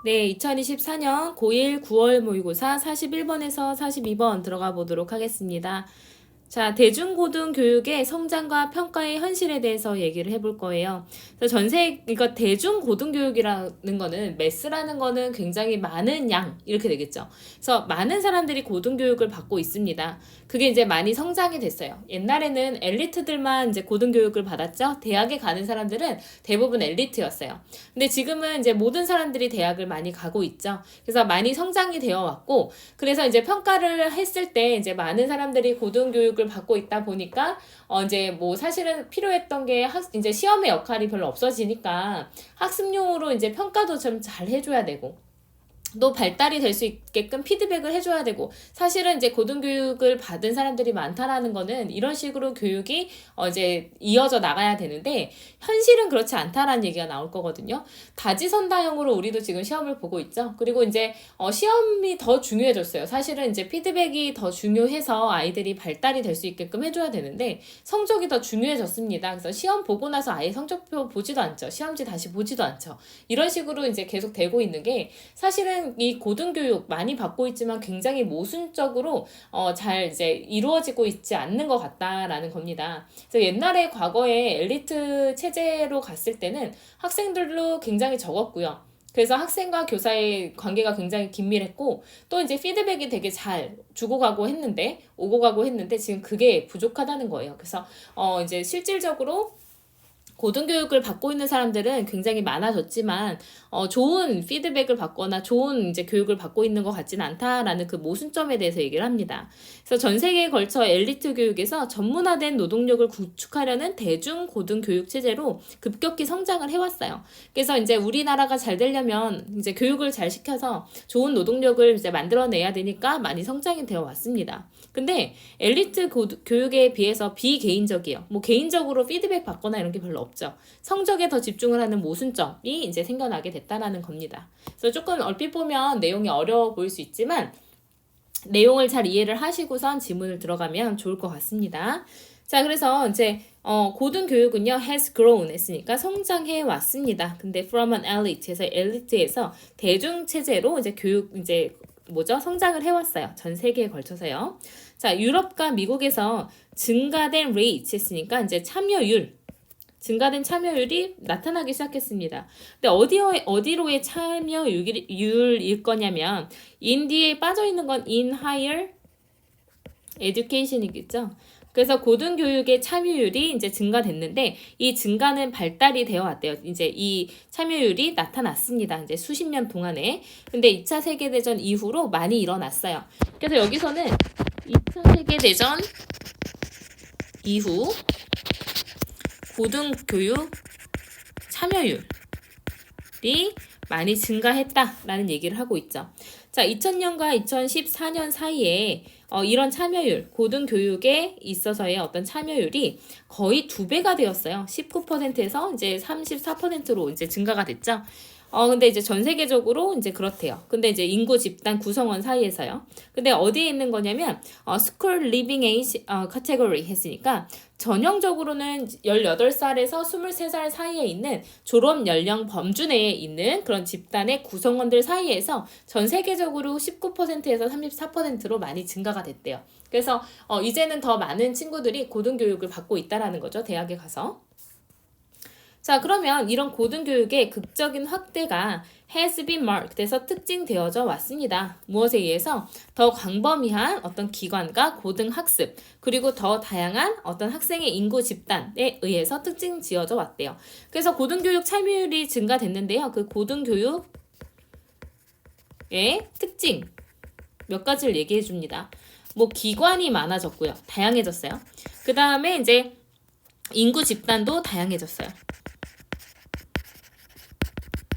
네, 2024년 고1 9월 모의고사 41번에서 42번 들어가 보도록 하겠습니다. 자, 대중고등교육의 성장과 평가의 현실에 대해서 얘기를 해볼 거예요. 그래서 그러니까 대중고등교육이라는 거는, 매스라는 거는 굉장히 많은 양, 이렇게 되겠죠. 그래서 많은 사람들이 고등교육을 받고 있습니다. 그게 이제 많이 성장이 됐어요. 옛날에는 엘리트들만 이제 고등교육을 받았죠. 대학에 가는 사람들은 대부분 엘리트였어요. 근데 지금은 이제 모든 사람들이 대학을 많이 가고 있죠. 그래서 많이 성장이 되어 왔고, 그래서 이제 평가를 했을 때 이제 많은 사람들이 고등교육을 받고 있다 보니까 이제 뭐 사실은 필요했던 게 이제 시험의 역할이 별로 없어지니까 학습용으로 이제 평가도 좀 잘 해줘야 되고, 또 발달이 될 수 있게끔 피드백을 해줘야 되고, 사실은 이제 고등교육을 받은 사람들이 많다라는 거는 이런 식으로 교육이 이제 이어져 나가야 되는데, 현실은 그렇지 않다라는 얘기가 나올 거거든요. 다지선다형으로 우리도 지금 시험을 보고 있죠. 그리고 이제 시험이 더 중요해졌어요. 사실은 이제 피드백이 더 중요해서 아이들이 발달이 될 수 있게끔 해줘야 되는데, 성적이 더 중요해졌습니다. 그래서 시험 보고 나서 아예 성적표 보지도 않죠. 시험지 다시 보지도 않죠. 이런 식으로 이제 계속 되고 있는 게, 사실은 이 고등교육 많이 받고 있지만 굉장히 모순적으로 잘 이제 이루어지고 있지 않는 것 같다라는 겁니다. 그래서 옛날에 과거에 엘리트 체제로 갔을 때는 학생들도 굉장히 적었고요. 그래서 학생과 교사의 관계가 굉장히 긴밀했고, 또 이제 피드백이 되게 잘 주고 가고 했는데, 오고 가고 했는데, 지금 그게 부족하다는 거예요. 그래서 이제 실질적으로 고등교육을 받고 있는 사람들은 굉장히 많아졌지만 좋은 피드백을 받거나 좋은 이제 교육을 받고 있는 것 같지는 않다라는 그 모순점에 대해서 얘기를 합니다. 그래서 전 세계에 걸쳐 엘리트 교육에서 전문화된 노동력을 구축하려는 대중 고등교육 체제로 급격히 성장을 해왔어요. 그래서 이제 우리나라가 잘 되려면 이제 교육을 잘 시켜서 좋은 노동력을 이제 만들어내야 되니까 많이 성장이 되어 왔습니다. 근데 엘리트 교육에 비해서 비개인적이에요. 뭐 개인적으로 피드백 받거나 이런 게 별로 없죠. 성적에 더 집중을 하는 모순점이 이제 생겨나게 됐다라는 겁니다. 그래서 조금 얼핏 보면 내용이 어려워 보일 수 있지만, 내용을 잘 이해를 하시고선 지문을 들어가면 좋을 것 같습니다. 자, 그래서 이제 고등교육은요 has grown 했으니까 성장해 왔습니다. 근데 from an elite에서 엘리트에서 대중체제로 이제 성장을 해왔어요. 전 세계에 걸쳐서요. 자, 유럽과 미국에서 증가된 rate 했으니까 이제 증가된 참여율이 나타나기 시작했습니다. 근데 어디로의 참여율일 거냐면, 인디에 빠져있는 건 in higher education이겠죠. 그래서 고등교육의 참여율이 이제 증가됐는데, 이 증가는 발달이 되어 왔대요. 이제 이 참여율이 나타났습니다. 이제 수십 년 동안에. 근데 2차 세계대전 이후로 많이 일어났어요. 그래서 여기서는 2차 세계대전 이후 고등교육 참여율이 많이 증가했다라는 얘기를 하고 있죠. 자, 2000년과 2014년 사이에 이런 참여율, 고등교육에 있어서의 어떤 참여율이 거의 2배가 되었어요. 19%에서 이제 34%로 이제 증가가 됐죠. 근데 이제 전 세계적으로 이제 그렇대요. 근데 이제 인구 집단 구성원 사이에서요. 근데 어디에 있는 거냐면, school living age category 했으니까, 전형적으로는 18살에서 23살 사이에 있는 졸업 연령 범주 내에 있는 그런 집단의 구성원들 사이에서 전 세계적으로 19%에서 34%로 많이 증가가 됐대요. 그래서 이제는 더 많은 친구들이 고등교육을 받고 있다라는 거죠. 대학에 가서. 자, 그러면 이런 고등교육의 극적인 확대가 has been marked 해서 특징되어져 왔습니다. 무엇에 의해서? 더 광범위한 어떤 기관과 고등학습, 그리고 더 다양한 어떤 학생의 인구 집단에 의해서 특징 지어져 왔대요. 그래서 고등교육 참여율이 증가됐는데요. 그 고등교육의 특징 몇 가지를 얘기해 줍니다. 뭐 기관이 많아졌고요. 다양해졌어요. 그 다음에 이제 인구 집단도 다양해졌어요.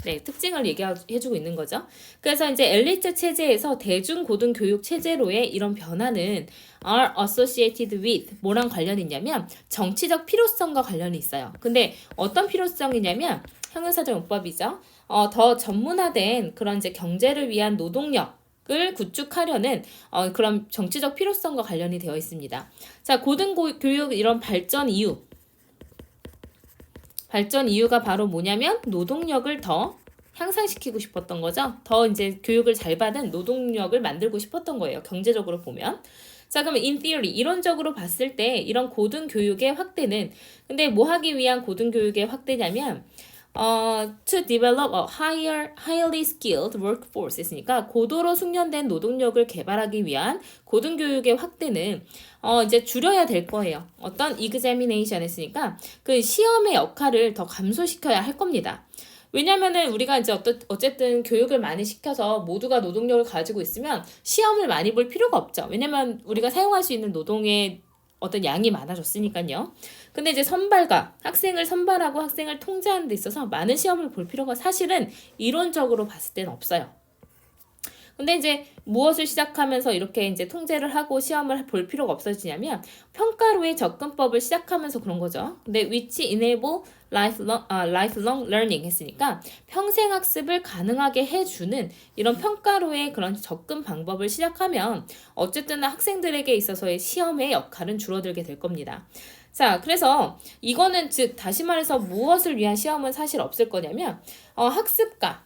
네, 특징을 얘기해주고 있는 거죠. 그래서 이제 엘리트 체제에서 대중고등교육 체제로의 이런 변화는 are associated with 뭐랑 관련이 있냐면, 정치적 필요성과 관련이 있어요. 근데 어떤 필요성이냐면, 형용사적 용법이죠. 더 전문화된 그런 이제 경제를 위한 노동력을 구축하려는 그런 정치적 필요성과 관련이 되어 있습니다. 자, 고등교육 이런 발전 이유가 바로 뭐냐면, 노동력을 더 향상시키고 싶었던 거죠. 더 이제 교육을 잘 받은 노동력을 만들고 싶었던 거예요. 경제적으로 보면. 자, 그러면 in theory, 이론적으로 봤을 때 이런 고등교육의 확대는, 근데 뭐 하기 위한 고등교육의 확대냐면 to develop a highly skilled workforce 있으니까 고도로 숙련된 노동력을 개발하기 위한 고등교육의 확대는 이제 줄여야 될 거예요. 어떤 examination 했으니까 그 시험의 역할을 더 감소시켜야 할 겁니다. 왜냐면은 우리가 이제 어쨌든 교육을 많이 시켜서 모두가 노동력을 가지고 있으면 시험을 많이 볼 필요가 없죠. 왜냐면 우리가 사용할 수 있는 노동의 어떤 양이 많아졌으니까요. 근데 이제 학생을 선발하고 학생을 통제하는 데 있어서 많은 시험을 볼 필요가 사실은 이론적으로 봤을 때는 없어요. 근데 이제 무엇을 시작하면서 이렇게 이제 통제를 하고 시험을 볼 필요가 없어지냐면 평가로의 접근법을 시작하면서 그런 거죠. 근데 which enable lifelong learning 했으니까 평생 학습을 가능하게 해주는 이런 평가로의 그런 접근 방법을 시작하면 어쨌든 학생들에게 있어서의 시험의 역할은 줄어들게 될 겁니다. 자, 그래서 이거는 즉 다시 말해서 무엇을 위한 시험은 사실 없을 거냐면 학습과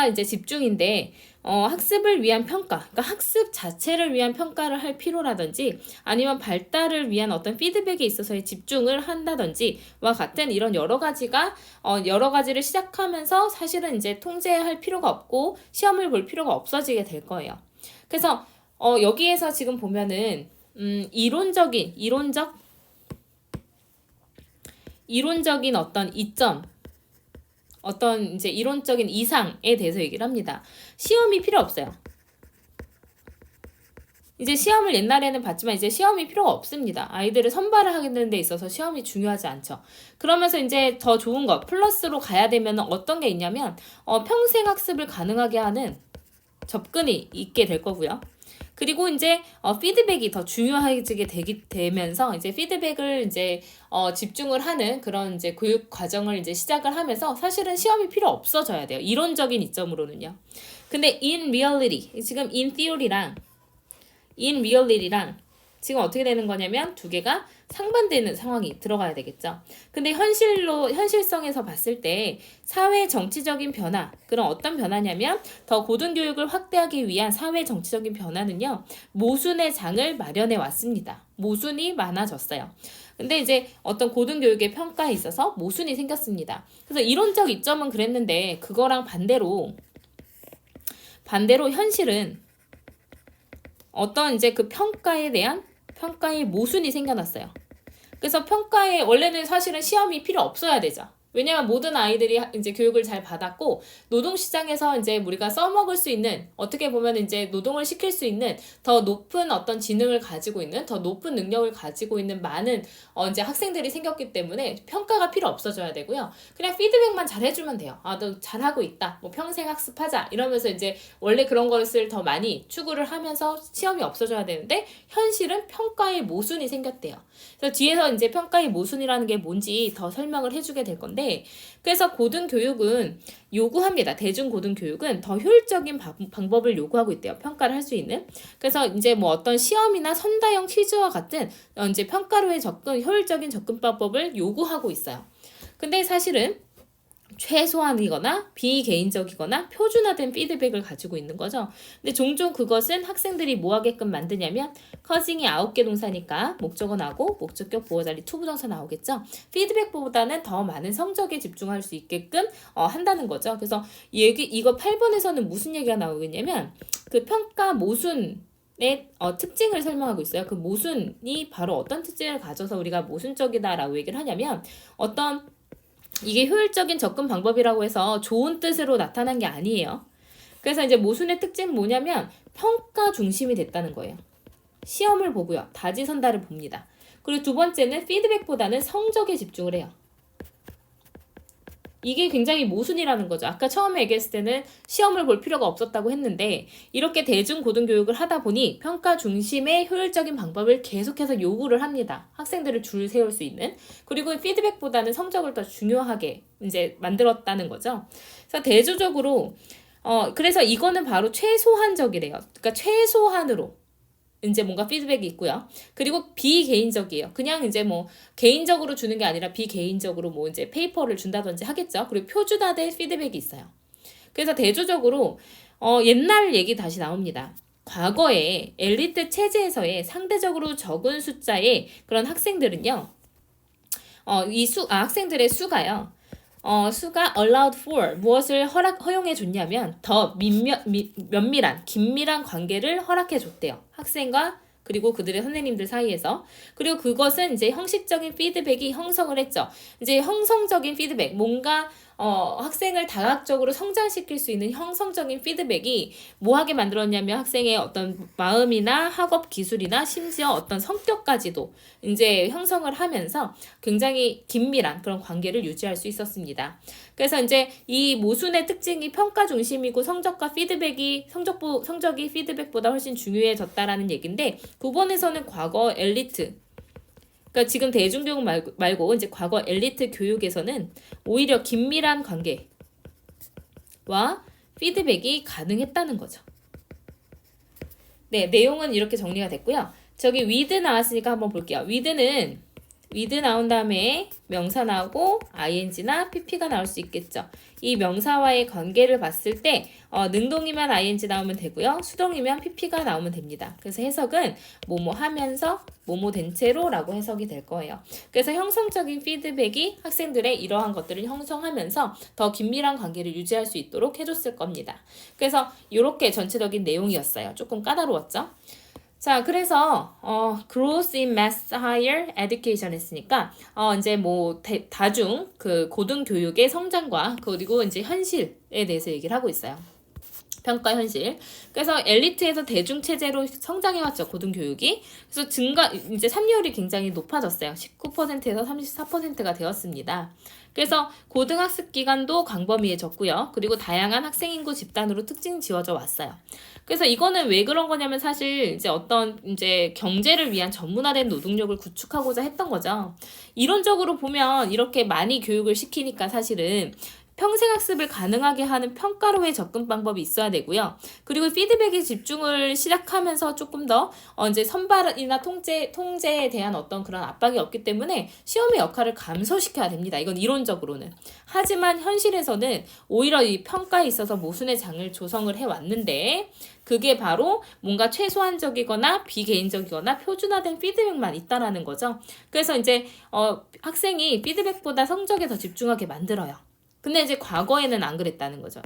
이제 집중인데 학습을 위한 평가, 그러니까 학습 자체를 위한 평가를 할 필요라든지 아니면 발달을 위한 어떤 피드백에 있어서의 집중을 한다든지와 같은 이런 여러 가지를 시작하면서 사실은 이제 통제할 필요가 없고 시험을 볼 필요가 없어지게 될 거예요. 그래서 여기에서 지금 보면은 이론적인 어떤 이점, 어떤 이제 이론적인 이상에 대해서 얘기를 합니다. 시험이 필요 없어요. 이제 시험을 옛날에는 봤지만 이제 시험이 필요가 없습니다. 아이들을 선발을 하는 데 있어서 시험이 중요하지 않죠. 그러면서 이제 더 좋은 것, 플러스로 가야 되면 어떤 게 있냐면 평생 학습을 가능하게 하는 접근이 있게 될 거고요. 그리고 이제 피드백이 더 중요해지게 되면서 이제 피드백을 이제 집중을 하는 그런 이제 교육 과정을 이제 시작을 하면서 사실은 시험이 필요 없어져야 돼요. 이론적인 이점으로는요. 근데 in reality, 지금 in reality랑 지금 어떻게 되는 거냐면 두 개가 상반되는 상황이 들어가야 되겠죠. 근데 현실성에서 봤을 때 사회 정치적인 변화, 그럼 어떤 변화냐면 더 고등교육을 확대하기 위한 사회 정치적인 변화는요, 모순의 장을 마련해 왔습니다. 모순이 많아졌어요. 근데 이제 어떤 고등교육의 평가에 있어서 모순이 생겼습니다. 그래서 이론적 이점은 그랬는데 그거랑 반대로 현실은 어떤 이제 그 평가의 모순이 생겨났어요. 그래서 원래는 사실은 시험이 필요 없어야 되죠. 왜냐면 모든 아이들이 이제 교육을 잘 받았고 노동시장에서 이제 우리가 써먹을 수 있는, 어떻게 보면 이제 노동을 시킬 수 있는 더 높은 어떤 지능을 가지고 있는, 더 높은 능력을 가지고 있는 많은 이제 학생들이 생겼기 때문에 평가가 필요 없어져야 되고요. 그냥 피드백만 잘 해주면 돼요. 너 잘하고 있다. 뭐 평생 학습하자. 이러면서 이제 원래 그런 것을 더 많이 추구를 하면서 시험이 없어져야 되는데 현실은 평가의 모순이 생겼대요. 그래서 뒤에서 이제 평가의 모순이라는 게 뭔지 더 설명을 해주게 될 건데, 그래서 고등교육은 요구합니다. 대중고등교육은 더 효율적인 방법을 요구하고 있대요. 평가를 할 수 있는. 그래서 이제 뭐 어떤 시험이나 선다형 퀴즈와 같은 이제 평가로의 효율적인 접근 방법을 요구하고 있어요. 근데 사실은 최소한이거나 비개인적이거나 표준화된 피드백을 가지고 있는 거죠. 근데 종종 그것은 학생들이 뭐 하게끔 만드냐면 커징이 9개 동사니까 목적어 나오고 목적격 보호 자리 투부정사 나오겠죠. 피드백보다는 더 많은 성적에 집중할 수 있게끔 한다는 거죠. 그래서 이거 8번에서는 무슨 얘기가 나오겠냐면 그 평가 모순의 특징을 설명하고 있어요. 그 모순이 바로 어떤 특징을 가져서 우리가 모순적이다라고 얘기를 하냐면 이게 효율적인 접근 방법이라고 해서 좋은 뜻으로 나타난 게 아니에요. 그래서 이제 모순의 특징은 뭐냐면 평가 중심이 됐다는 거예요. 시험을 보고요. 다지선다를 봅니다. 그리고 두 번째는 피드백보다는 성적에 집중을 해요. 이게 굉장히 모순이라는 거죠. 아까 처음에 얘기했을 때는 시험을 볼 필요가 없었다고 했는데 이렇게 대중고등교육을 하다 보니 평가 중심의 효율적인 방법을 계속해서 요구를 합니다. 학생들을 줄 세울 수 있는. 그리고 피드백보다는 성적을 더 중요하게 이제 만들었다는 거죠. 그래서 대조적으로 그래서 이거는 바로 최소한적이래요. 그러니까 최소한으로 이제 뭔가 피드백이 있고요. 그리고 비개인적이에요. 그냥 이제 뭐 개인적으로 주는 게 아니라 비개인적으로 뭐 이제 페이퍼를 준다든지 하겠죠. 그리고 표준화된 피드백이 있어요. 그래서 대조적으로 옛날 얘기 다시 나옵니다. 과거에 엘리트 체제에서의 상대적으로 적은 숫자의 그런 학생들은요. 학생들의 수가요. 수가 allowed for 무엇을 허용해 줬냐면 더 면밀한 긴밀한 관계를 허락해 줬대요. 학생과 그리고 그들의 선생님들 사이에서. 그리고 그것은 이제 형식적인 피드백이 형성을 했죠. 이제 형성적인 피드백, 뭔가 학생을 다각적으로 성장시킬 수 있는 형성적인 피드백이 뭐하게 만들었냐면 학생의 어떤 마음이나 학업 기술이나 심지어 어떤 성격까지도 이제 형성을 하면서 굉장히 긴밀한 그런 관계를 유지할 수 있었습니다. 그래서 이제 이 모순의 특징이 평가 중심이고 성적이 피드백보다 훨씬 중요해졌다라는 얘기인데 9번에서는 과거 엘리트 그러니까 지금 대중교육 말고 이제 과거 엘리트 교육에서는 오히려 긴밀한 관계와 피드백이 가능했다는 거죠. 네, 내용은 이렇게 정리가 됐고요. 저기 with 나왔으니까 한번 볼게요. with 나온 다음에 명사 나오고 ing나 pp가 나올 수 있겠죠. 이 명사와의 관계를 봤을 때 능동이면 ing 나오면 되고요. 수동이면 pp가 나오면 됩니다. 그래서 해석은 뭐뭐 하면서 뭐뭐 된 채로 라고 해석이 될 거예요. 그래서 형성적인 피드백이 학생들의 이러한 것들을 형성하면서 더 긴밀한 관계를 유지할 수 있도록 해줬을 겁니다. 그래서 이렇게 전체적인 내용이었어요. 조금 까다로웠죠? 자, 그래서 growth in mass higher education 했으니까 이제 뭐 다중 그 고등교육의 성장과 그리고 이제 현실에 대해서 얘기를 하고 있어요. 평가 현실. 그래서 엘리트에서 대중체제로 성장해왔죠, 고등교육이. 그래서 이제 삼류율이 굉장히 높아졌어요. 19%에서 34%가 되었습니다. 그래서 고등학습 기간도 광범위해졌고요. 그리고 다양한 학생인구 집단으로 특징 지어져 왔어요. 그래서 이거는 왜 그런 거냐면 사실 이제 경제를 위한 전문화된 노동력을 구축하고자 했던 거죠. 이론적으로 보면 이렇게 많이 교육을 시키니까 사실은 평생학습을 가능하게 하는 평가로의 접근 방법이 있어야 되고요. 그리고 피드백에 집중을 시작하면서 조금 더 이제 선발이나 통제에 대한 어떤 그런 압박이 없기 때문에 시험의 역할을 감소시켜야 됩니다. 이건 이론적으로는. 하지만 현실에서는 오히려 이 평가에 있어서 모순의 장을 조성을 해왔는데 그게 바로 뭔가 최소한적이거나 비개인적이거나 표준화된 피드백만 있다라는 거죠. 그래서 이제 학생이 피드백보다 성적에 더 집중하게 만들어요. 근데 이제 과거에는 안 그랬다는 거죠.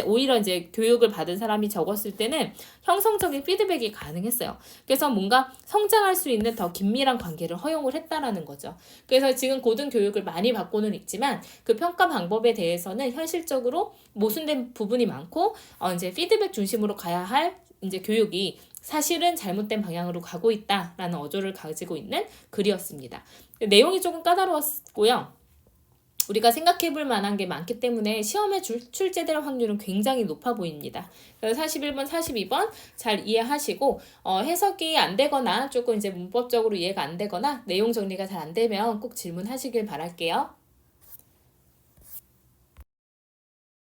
오히려 이제 교육을 받은 사람이 적었을 때는 형성적인 피드백이 가능했어요. 그래서 뭔가 성장할 수 있는 더 긴밀한 관계를 허용을 했다라는 거죠. 그래서 지금 고등교육을 많이 받고는 있지만 그 평가 방법에 대해서는 현실적으로 모순된 부분이 많고 이제 피드백 중심으로 가야 할 이제 교육이 사실은 잘못된 방향으로 가고 있다라는 어조를 가지고 있는 글이었습니다. 내용이 조금 까다로웠고요. 우리가 생각해 볼 만한 게 많기 때문에 시험에 출제될 확률은 굉장히 높아 보입니다. 그래서 41번, 42번 잘 이해하시고 해석이 안 되거나 조금 이제 문법적으로 이해가 안 되거나 내용 정리가 잘 안 되면 꼭 질문하시길 바랄게요.